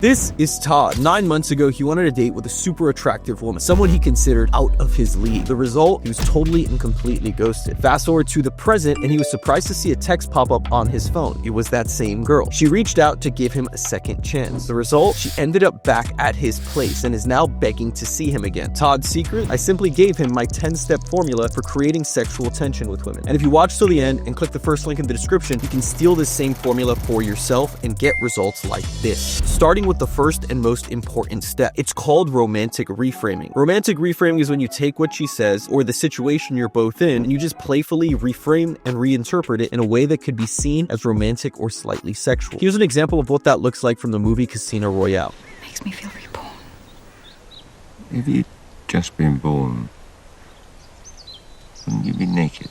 This is Todd. 9 months ago, he went on a date with a super attractive woman, someone he considered out of his league. The result, he was totally and completely ghosted. Fast forward to the present, and he was surprised to see a text pop up on his phone. It was that same girl. She reached out to give him a second chance. The result, she ended up back at his place and is now begging to see him again. Todd's secret? I simply gave him my 10-step formula for creating sexual tension with women. And if you watch till the end and click the first link in the description, you can steal this same formula for yourself and get results like this. Starting with the first and most important step. It's called romantic reframing. Romantic reframing is when you take what she says or the situation you're both in and you just playfully reframe and reinterpret it in a way that could be seen as romantic or slightly sexual. Here's an example of what that looks like from the movie Casino Royale. Makes me feel reborn. If you'd just been born, wouldn't you be naked?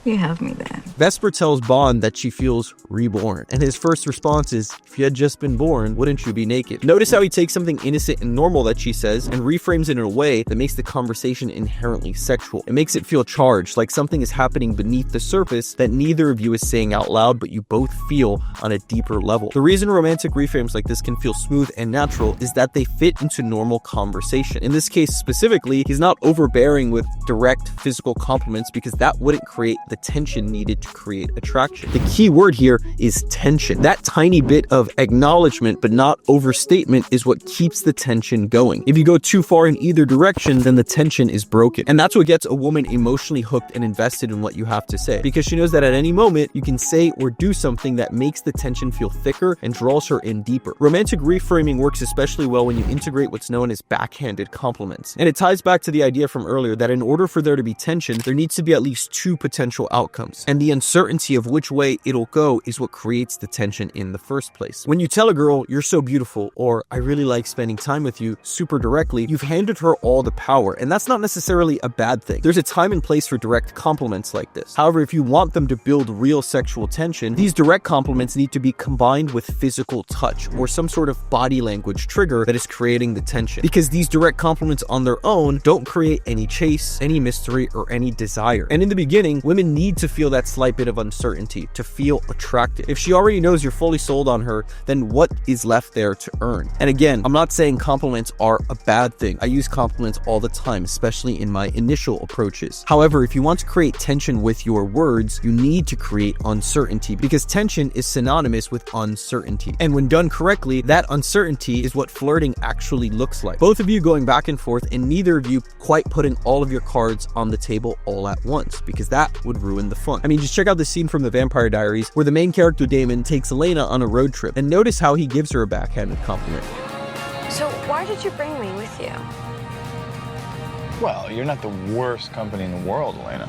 You have me there. Vesper tells Bond that she feels reborn, and his first response is, if you had just been born, wouldn't you be naked? Notice how he takes something innocent and normal that she says and reframes it in a way that makes the conversation inherently sexual. It makes it feel charged, like something is happening beneath the surface that neither of you is saying out loud, but you both feel on a deeper level. The reason romantic reframes like this can feel smooth and natural is that they fit into normal conversation. In this case specifically, he's not overbearing with direct physical compliments because that wouldn't create the tension needed to create attraction. The key word here is tension. That tiny bit of acknowledgement but not overstatement is what keeps the tension going. If you go too far in either direction, then the tension is broken. And that's what gets a woman emotionally hooked and invested in what you have to say, because she knows that at any moment you can say or do something that makes the tension feel thicker and draws her in deeper. Romantic reframing works especially well when you integrate what's known as backhanded compliments. And it ties back to the idea from earlier that in order for there to be tension, there needs to be at least two potential outcomes. And the uncertainty of which way it'll go is what creates the tension in the first place. When you tell a girl, you're so beautiful, or I really like spending time with you, super directly, you've handed her all the power. And that's not necessarily a bad thing. There's a time and place for direct compliments like this. However, if you want them to build real sexual tension, these direct compliments need to be combined with physical touch or some sort of body language trigger that is creating the tension. Because these direct compliments on their own don't create any chase, any mystery, or any desire. And in the beginning, women need to feel that slight bit of uncertainty to feel attracted. If she already knows you're fully sold on her, then what is left there to earn? And again, I'm not saying compliments are a bad thing. I use compliments all the time, especially in my initial approaches. However, if you want to create tension with your words, you need to create uncertainty, because tension is synonymous with uncertainty. And when done correctly, that uncertainty is what flirting actually looks like. Both of you going back and forth, and neither of you quite putting all of your cards on the table all at once, because that would ruin the fun. I mean, just check out the scene from The Vampire Diaries where the main character Damon takes Elena on a road trip, and notice how he gives her a backhanded compliment. So why did you bring me with you? Well, you're not the worst company in the world, Elena.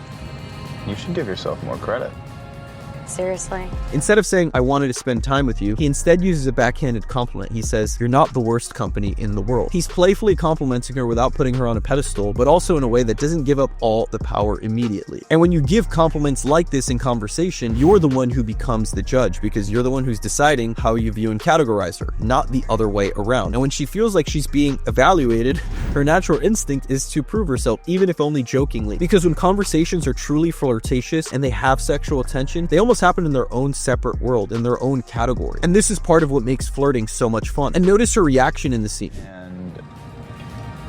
You should give yourself more credit. Seriously? Instead of saying, I wanted to spend time with you, he instead uses a backhanded compliment. He says, you're not the worst company in the world. He's playfully complimenting her without putting her on a pedestal, but also in a way that doesn't give up all the power immediately. And when you give compliments like this in conversation, you're the one who becomes the judge, because you're the one who's deciding how you view and categorize her, not the other way around. And when she feels like she's being evaluated, her natural instinct is to prove herself, even if only jokingly. Because when conversations are truly flirtatious and they have sexual tension, they almost happen in their own separate world, in their own category. And this is part of what makes flirting so much fun. And notice her reaction in the scene. And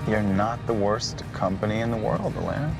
you're not the worst company in the world, Elena.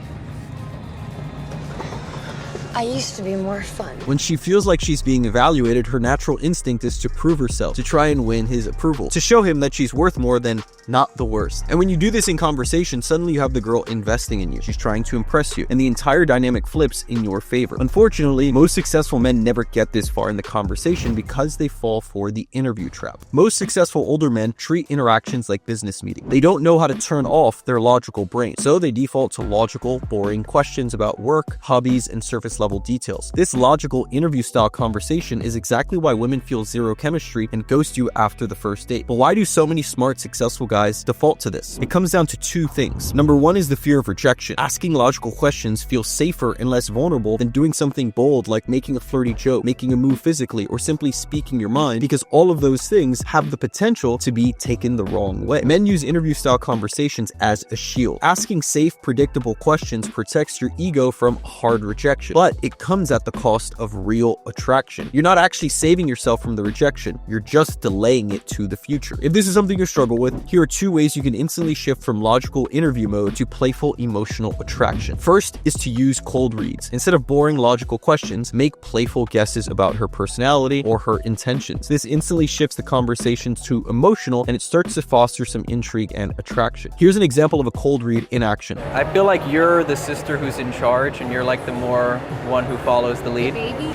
I used to be more fun. When she feels like she's being evaluated, her natural instinct is to prove herself, to try and win his approval, to show him that she's worth more than not the worst. And when you do this in conversation, suddenly you have the girl investing in you. She's trying to impress you, and the entire dynamic flips in your favor. Unfortunately, most successful men never get this far in the conversation because they fall for the interview trap. Most successful older men treat interactions like business meetings. They don't know how to turn off their logical brain, so they default to logical, boring questions about work, hobbies, and surface level details. This logical interview-style conversation is exactly why women feel zero chemistry and ghost you after the first date. But why do so many smart, successful guys default to this? It comes down to two things. Number one is the fear of rejection. Asking logical questions feels safer and less vulnerable than doing something bold like making a flirty joke, making a move physically, or simply speaking your mind, because all of those things have the potential to be taken the wrong way. Men use interview-style conversations as a shield. Asking safe, predictable questions protects your ego from hard rejection. But but it comes at the cost of real attraction. You're not actually saving yourself from the rejection, you're just delaying it to the future. If this is something you struggle with, here are 2 ways you can instantly shift from logical interview mode to playful emotional attraction. First is to use cold reads. Instead of boring logical questions, make playful guesses about her personality or her intentions. This instantly shifts the conversation to emotional, and it starts to foster some intrigue and attraction. Here's an example of a cold read in action. I feel like you're the sister who's in charge and you're like the more one who follows the lead. Baby.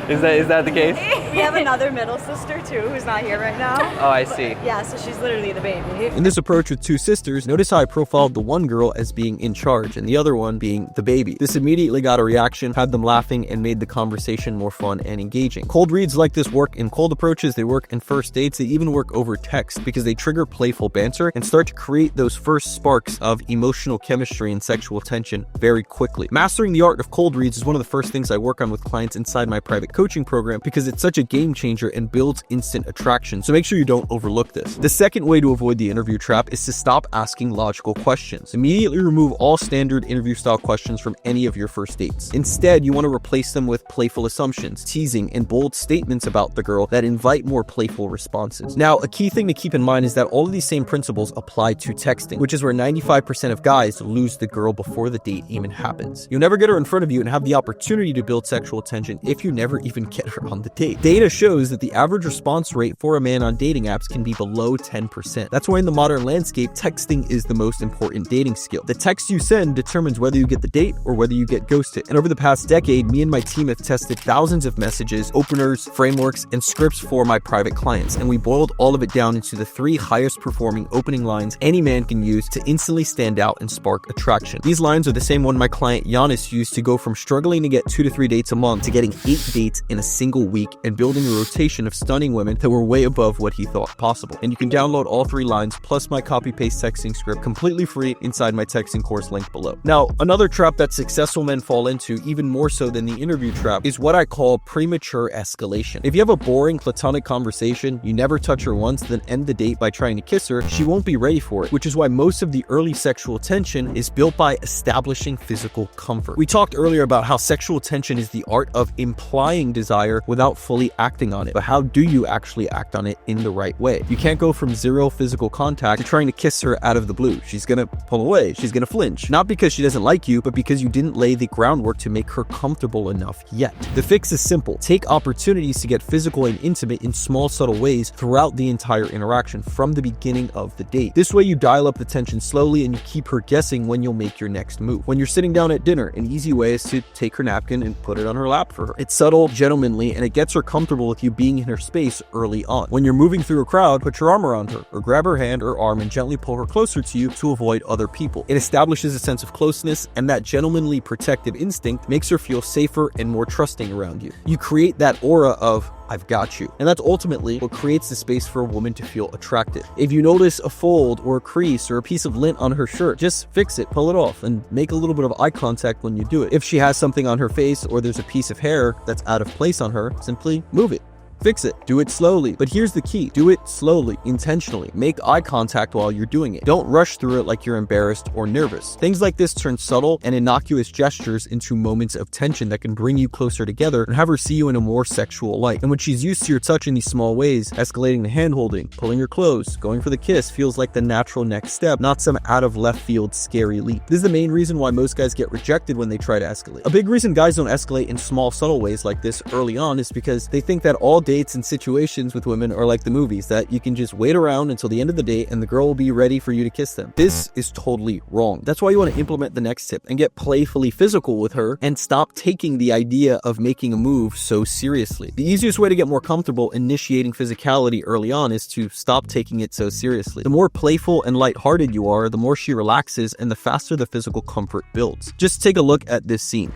Is that the case? We have another middle sister too who's not here right now. Oh, I see. Yeah, so she's literally the baby. In this approach with 2 sisters, notice how I profiled the one girl as being in charge and the other one being the baby. This immediately got a reaction, had them laughing, and made the conversation more fun and engaging. Cold reads like this work in cold approaches, they work in first dates, they even work over text because they trigger playful banter and start to create those first sparks of emotional chemistry and sexual tension very quickly. Mastering the art of cold reads is one of the first things I work on with clients inside my private coaching program because it's such a game changer and builds instant attraction, so make sure you don't overlook this. The second way to avoid the interview trap is to stop asking logical questions. Immediately remove all standard interview style questions from any of your first dates. Instead, you want to replace them with playful assumptions, teasing, and bold statements about the girl that invite more playful responses. Now, a key thing to keep in mind is that all of these same principles apply to texting, which is where 95% of guys lose the girl before the date even happens. You'll never get her in front of you and have the opportunity to build sexual tension if you never even get her on the date. Data shows that the average response rate for a man on dating apps can be below 10%. That's why in the modern landscape, texting is the most important dating skill. The text you send determines whether you get the date or whether you get ghosted. And over the past decade, me and my team have tested thousands of messages, openers, frameworks, and scripts for my private clients, and we boiled all of it down into the 3 highest performing opening lines any man can use to instantly stand out and spark attraction. These lines are the same one my client Giannis used to go from struggling to get 2 to 3 dates a month to getting 8 dates in a single week and building a rotation of stunning women that were way above what he thought possible. And you can download all 3 lines plus my copy-paste texting script completely free inside my texting course link below. Now, another trap that successful men fall into, even more so than the interview trap, is what I call premature escalation. If you have a boring platonic conversation, you never touch her once, then end the date by trying to kiss her, she won't be ready for it, which is why most of the early sexual tension is built by establishing physical comfort. We talked earlier about how sexual tension is the art of implying desire without fully acting on it, but how do you actually act on it in the right way? You can't go from 0 physical contact to trying to kiss her out of the blue. She's gonna pull away, she's gonna flinch, not because she doesn't like you, but because you didn't lay the groundwork to make her comfortable enough yet. The fix is simple. Take opportunities to get physical and intimate in small, subtle ways throughout the entire interaction from the beginning of the date. This way you dial up the tension slowly and you keep her guessing when you'll make your next move. When you're sitting down at dinner, an easy way is to take her napkin and put it on her lap for her. It's subtle, gentlemanly, and it gets her comfortable with you being in her space early on. When you're moving through a crowd, put your arm around her, or grab her hand or arm and gently pull her closer to you to avoid other people. It establishes a sense of closeness, and that gentlemanly protective instinct makes her feel safer and more trusting around you. You create that aura of I've got you. And that's ultimately what creates the space for a woman to feel attracted. If you notice a fold or a crease or a piece of lint on her shirt, just fix it, pull it off, and make a little bit of eye contact when you do it. If she has something on her face or there's a piece of hair that's out of place on her, simply move it. Fix it. Do it slowly. But here's the key. Do it slowly, intentionally. Make eye contact while you're doing it. Don't rush through it like you're embarrassed or nervous. Things like this turn subtle and innocuous gestures into moments of tension that can bring you closer together and have her see you in a more sexual light. And when she's used to your touch in these small ways, escalating the hand-holding, pulling her close, going for the kiss feels like the natural next step, not some out of left field scary leap. This is the main reason why most guys get rejected when they try to escalate. A big reason guys don't escalate in small, subtle ways like this early on is because they think that all dates and situations with women are like the movies, that you can just wait around until the end of the date and the girl will be ready for you to kiss them. This is totally wrong. That's why you want to implement the next tip and get playfully physical with her and stop taking the idea of making a move so seriously. The easiest way to get more comfortable initiating physicality early on is to stop taking it so seriously. The more playful and lighthearted you are, the more she relaxes and the faster the physical comfort builds. Just take a look at this scene.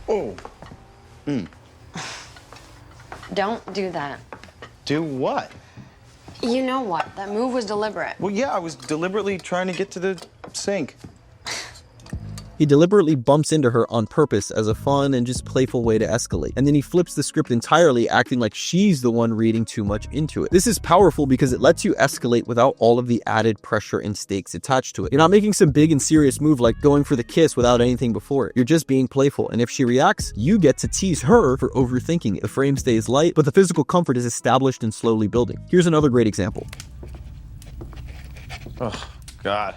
Oh. Don't do that. Do what? You know what? That move was deliberate. Well, yeah, I was deliberately trying to get to the sink. He deliberately bumps into her on purpose as a fun and just playful way to escalate. And then he flips the script entirely, acting like she's the one reading too much into it. This is powerful because it lets you escalate without all of the added pressure and stakes attached to it. You're not making some big and serious move like going for the kiss without anything before it. You're just being playful, and if she reacts, you get to tease her for overthinking it. The frame stays light, but the physical comfort is established and slowly building. Here's another great example. Oh, God.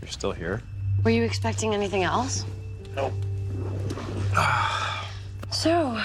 You're still here? Were you expecting anything else? Nope. So,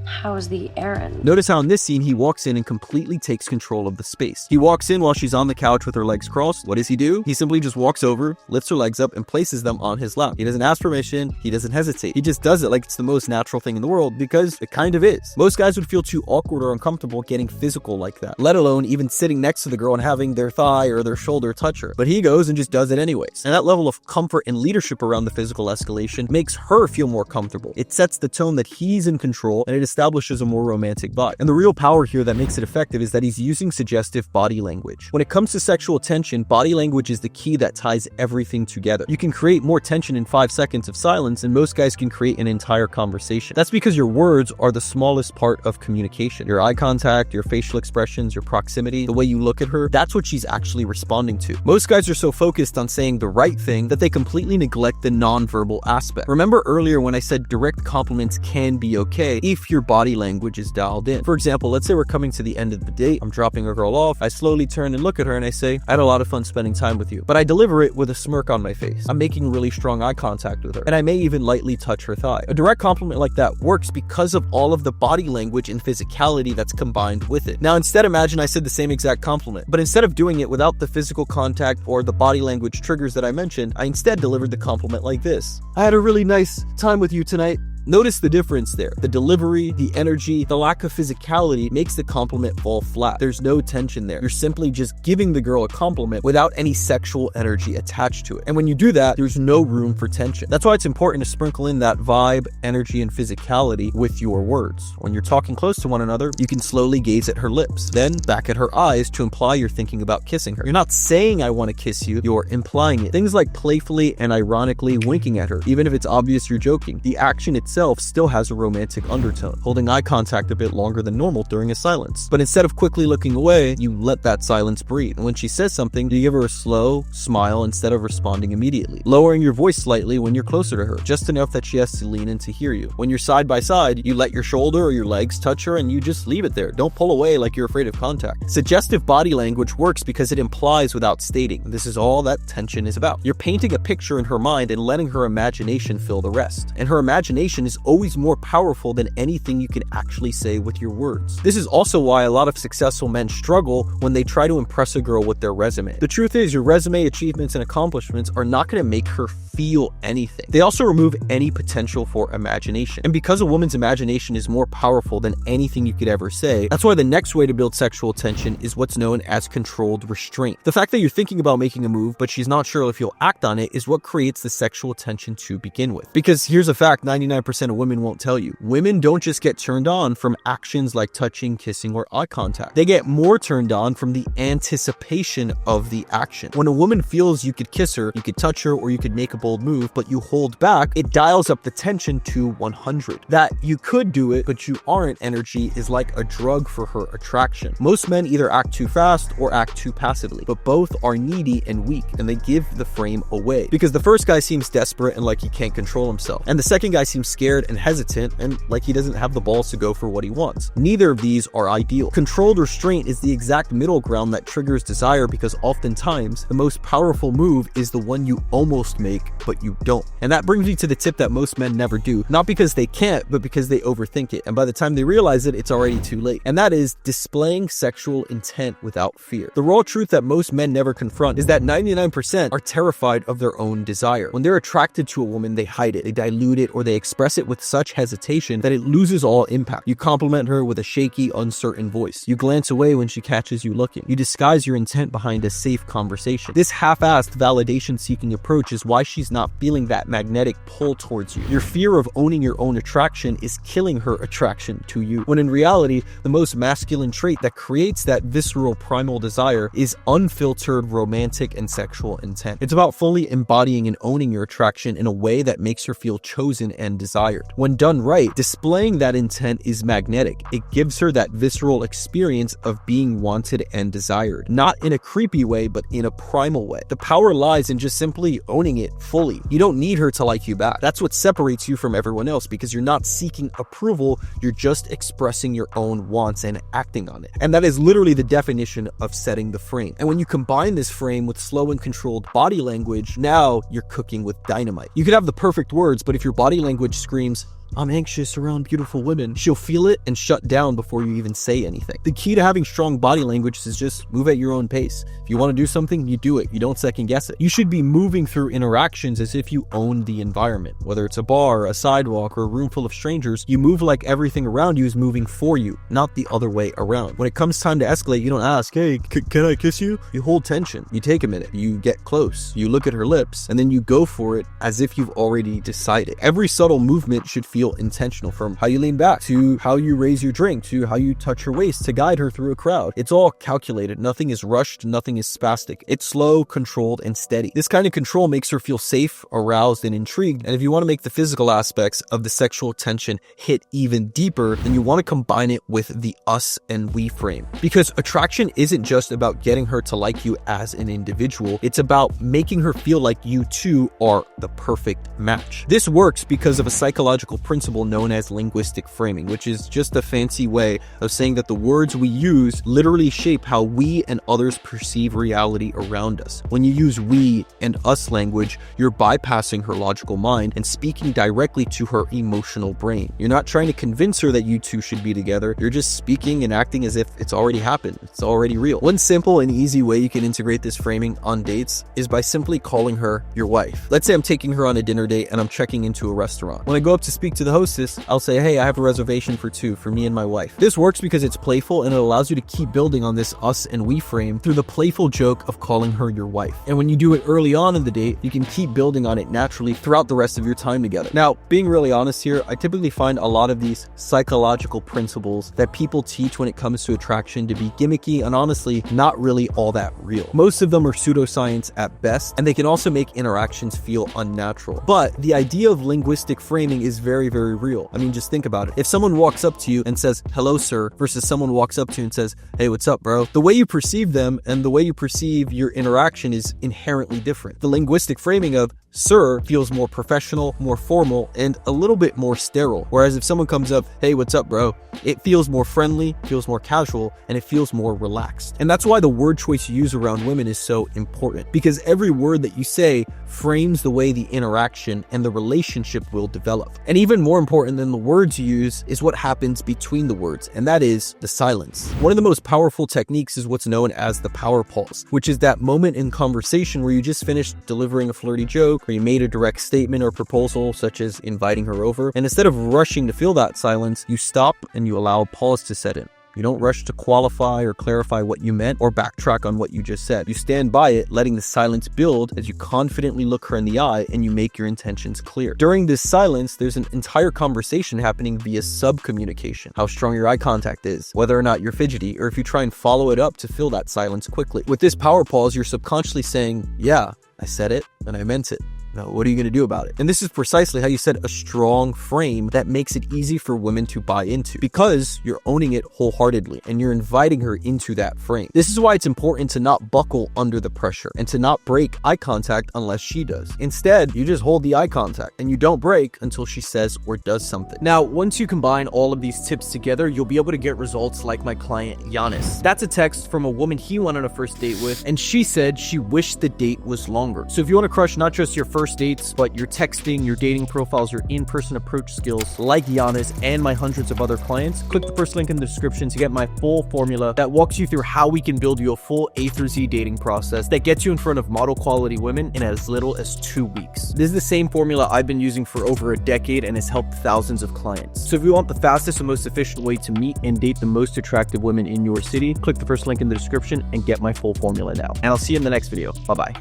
how's the errand? Notice how in this scene, he walks in and completely takes control of the space. He walks in while she's on the couch with her legs crossed. What does he do? He simply just walks over, lifts her legs up, and places them on his lap. He doesn't ask permission. He doesn't hesitate. He just does it like it's the most natural thing in the world, because it kind of is. Most guys would feel too awkward or uncomfortable getting physical like that, let alone even sitting next to the girl and having their thigh or their shoulder touch her. But he goes and just does it anyways. And that level of comfort and leadership around the physical escalation makes her feel more comfortable. It sets the tone that he's in control, and it establishes a more romantic vibe. And the real power here that makes it effective is that he's using suggestive body language. When it comes to sexual tension, body language is the key that ties everything together. You can create more tension in 5 seconds of silence, and most guys can create an entire conversation. That's because your words are the smallest part of communication. Your eye contact, your facial expressions, your proximity, the way you look at her, that's what she's actually responding to. Most guys are so focused on saying the right thing that they completely neglect the nonverbal aspect. Remember earlier when I said direct compliments can be okay if your body language is dialed in. For example, let's say we're coming to the end of the date. I'm dropping a girl off. I slowly turn and look at her and I say, I had a lot of fun spending time with you. But I deliver it with a smirk on my face. I'm making really strong eye contact with her, and I may even lightly touch her thigh. A direct compliment like that works because of all of the body language and physicality that's combined with it. Now, instead, imagine I said the same exact compliment, but instead of doing it without the physical contact or the body language triggers that I mentioned, I instead delivered the compliment like this. I had a really nice time with you tonight. Notice the difference there. The delivery, the energy, the lack of physicality makes the compliment fall flat. There's no tension there. You're simply just giving the girl a compliment without any sexual energy attached to it. And when you do that, there's no room for tension. That's why it's important to sprinkle in that vibe, energy, and physicality with your words. When you're talking close to one another, you can slowly gaze at her lips, then back at her eyes to imply you're thinking about kissing her. You're not saying I want to kiss you, you're implying it. Things like playfully and ironically winking at her, even if it's obvious you're joking. The action itself still has a romantic undertone, holding eye contact a bit longer than normal during a silence. But instead of quickly looking away, you let that silence breathe. And when she says something, you give her a slow smile instead of responding immediately, lowering your voice slightly when you're closer to her, just enough that she has to lean in to hear you. When you're side by side, you let your shoulder or your legs touch her and you just leave it there. Don't pull away like you're afraid of contact. Suggestive body language works because it implies without stating. This is all that tension is about. You're painting a picture in her mind and letting her imagination fill the rest. And her imagination is always more powerful than anything you can actually say with your words. This is also why a lot of successful men struggle when they try to impress a girl with their resume. The truth is, your resume, achievements, and accomplishments are not going to make her feel anything. They also remove any potential for imagination. And because a woman's imagination is more powerful than anything you could ever say, that's why the next way to build sexual tension is what's known as controlled restraint. The fact that you're thinking about making a move, but she's not sure if you'll act on it, is what creates the sexual tension to begin with. Because here's a fact 99% of women won't tell you. Women don't just get turned on from actions like touching, kissing, or eye contact. They get more turned on from the anticipation of the action. When a woman feels you could kiss her, you could touch her, or you could make a bold move, but you hold back, it dials up the tension to 100. That you could do it, but you aren't energy is like a drug for her attraction. Most men either act too fast or act too passively, but both are needy and weak, and they give the frame away. Because the first guy seems desperate and like he can't control himself, and the second guy seems scared and hesitant and like he doesn't have the balls to go for what he wants. Neither of these are ideal. Controlled restraint is the exact middle ground that triggers desire, because oftentimes the most powerful move is the one you almost make but you don't. And that brings me to the tip that most men never do, not because they can't, but because they overthink it, and by the time they realize it, it's already too late. And that is displaying sexual intent without fear. The raw truth that most men never confront is that 99% are terrified of their own desire. When they're attracted to a woman, they hide it, they dilute it, or they express it with such hesitation that it loses all impact. You compliment her with a shaky, uncertain voice. You glance away when she catches you looking. You disguise your intent behind a safe conversation. This half-assed validation-seeking approach is why she's she's not feeling that magnetic pull towards you. Your fear of owning your own attraction is killing her attraction to you, when in reality, the most masculine trait that creates that visceral primal desire is unfiltered romantic and sexual intent. It's about fully embodying and owning your attraction in a way that makes her feel chosen and desired. When done right, displaying that intent is magnetic. It gives her that visceral experience of being wanted and desired. Not in a creepy way, but in a primal way. The power lies in just simply owning it fully. You don't need her to like you back. That's what separates you from everyone else, because you're not seeking approval, you're just expressing your own wants and acting on it. And that is literally the definition of setting the frame. And when you combine this frame with slow and controlled body language, now you're cooking with dynamite. You could have the perfect words, but if your body language screams, "I'm anxious around beautiful women," she'll feel it and shut down before you even say anything. The key to having strong body language is just move at your own pace. If you want to do something, you do it. You don't second guess it. You should be moving through interactions as if you own the environment. Whether it's a bar, a sidewalk, or a room full of strangers, you move like everything around you is moving for you, not the other way around. When it comes time to escalate, you don't ask, "Hey, can I kiss you?" You hold tension. You take a minute. You get close. You look at her lips, and then you go for it as if you've already decided. Every subtle movement should feel intentional, from how you lean back to how you raise your drink to how you touch her waist to guide her through a crowd. It's all calculated. Nothing is rushed. Nothing is spastic. It's slow, controlled, and steady. This kind of control makes her feel safe, aroused, and intrigued. And if you want to make the physical aspects of the sexual tension hit even deeper, then you want to combine it with the us and we frame. Because attraction isn't just about getting her to like you as an individual. It's about making her feel like you two are the perfect match. This works because of a psychological principle known as linguistic framing, which is just a fancy way of saying that the words we use literally shape how we and others perceive reality around us. When you use we and us language, you're bypassing her logical mind and speaking directly to her emotional brain. You're not trying to convince her that you two should be together. You're just speaking and acting as if it's already happened. It's already real. One simple and easy way you can integrate this framing on dates is by simply calling her your wife. Let's say I'm taking her on a dinner date and I'm checking into a restaurant. When I go up to speak to the hostess, I'll say, "Hey, I have a reservation for two for me and my wife." This works because it's playful and it allows you to keep building on this us and we frame through the playful joke of calling her your wife. And when you do it early on in the date, you can keep building on it naturally throughout the rest of your time together. Now, being really honest here, I typically find a lot of these psychological principles that people teach when it comes to attraction to be gimmicky and honestly not really all that real. Most of them are pseudoscience at best, and they can also make interactions feel unnatural. But the idea of linguistic framing is very, very real. I mean, just think about it. If someone walks up to you and says, "Hello, sir," versus someone walks up to you and says, "Hey, what's up, bro?" The way you perceive them and the way you perceive your interaction is inherently different. The linguistic framing of sir feels more professional, more formal, and a little bit more sterile. Whereas if someone comes up, "Hey, what's up, bro?" it feels more friendly, feels more casual, and it feels more relaxed. And that's why the word choice you use around women is so important, because every word that you say frames the way the interaction and the relationship will develop. And even more important than the words you use is what happens between the words, and that is the silence. One of the most powerful techniques is what's known as the power pause, which is that moment in conversation where you just finished delivering a flirty joke, or you made a direct statement or proposal, such as inviting her over, and instead of rushing to fill that silence, you stop and you allow a pause to set in. You don't rush to qualify or clarify what you meant or backtrack on what you just said. You stand by it, letting the silence build as you confidently look her in the eye and you make your intentions clear. During this silence, there's an entire conversation happening via sub-communication. How strong your eye contact is, whether or not you're fidgety, or if you try and follow it up to fill that silence quickly. With this power pause, you're subconsciously saying, "Yeah, I said it and I meant it. Now, what are you going to do about it?" And this is precisely how you set a strong frame that makes it easy for women to buy into, because you're owning it wholeheartedly and you're inviting her into that frame. This is why it's important to not buckle under the pressure and to not break eye contact unless she does. Instead, you just hold the eye contact and you don't break until she says or does something. Now, once you combine all of these tips together, you'll be able to get results like my client Giannis. That's a text from a woman he went on a first date with, and she said she wished the date was longer. So if you want to crush not just your first dates, but your texting, your dating profiles, your in-person approach skills like Giannis and my hundreds of other clients, click the first link in the description to get my full formula that walks you through how we can build you a full A through Z dating process that gets you in front of model quality women in as little as 2 weeks. This is the same formula I've been using for over a decade and has helped thousands of clients. So if you want the fastest and most efficient way to meet and date the most attractive women in your city, click the first link in the description and get my full formula now. And I'll see you in the next video. Bye-bye.